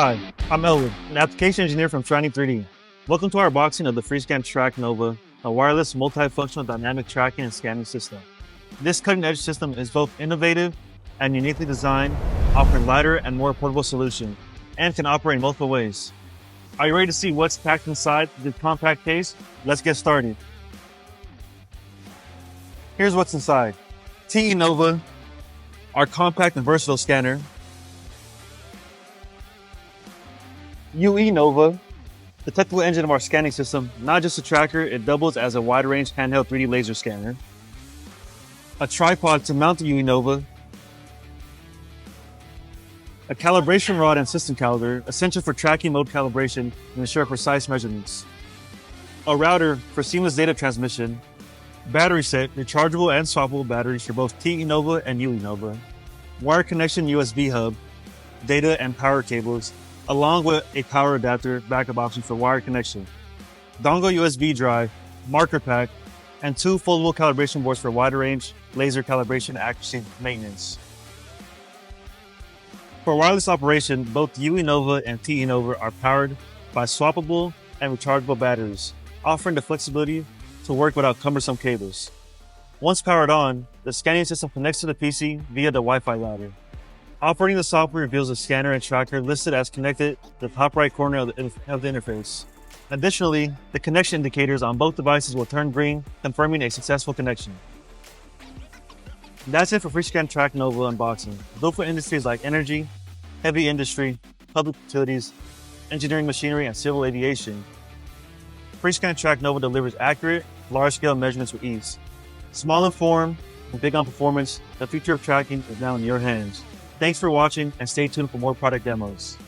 Hi, I'm Elwood, an application engineer from Precise3DM. Welcome to our unboxing of the FreeScan Trak Nova, a wireless multifunctional dynamic tracking and scanning system. This cutting-edge system is both innovative and uniquely designed, offering lighter and more portable solution, and can operate in multiple ways. Are you ready to see what's packed inside the compact case? Let's get started. Here's what's inside. TE Nova, our compact and versatile scanner. UE Nova, the technical engine of our scanning system. Not just a tracker, it doubles as a wide-range handheld 3D laser scanner. A tripod to mount the UE Nova. A calibration rod and system calibrator, essential for tracking mode calibration and ensure precise measurements. A router for seamless data transmission. Battery set, rechargeable and swappable batteries for both TE Nova and UE Nova. Wire connection USB hub, data and power cables, along with a power adapter backup option for wire connection. Dongle USB drive, marker pack, and 2 foldable calibration boards for wider range laser calibration accuracy maintenance. For wireless operation, both UE Nova and TE Nova are powered by swappable and rechargeable batteries, offering the flexibility to work without cumbersome cables. Once powered on, the scanning system connects to the PC via the Wi-Fi router. Operating the software reveals the scanner and tracker listed as connected to the top right corner of the interface. Additionally, the connection indicators on both devices will turn green, confirming a successful connection. That's it for FreeScan Trak Nova unboxing. Built for industries like energy, heavy industry, public utilities, engineering machinery, and civil aviation, FreeScan Trak Nova delivers accurate, large-scale measurements with ease. Small in form and big on performance, the future of tracking is now in your hands. Thanks for watching and stay tuned for more product demos.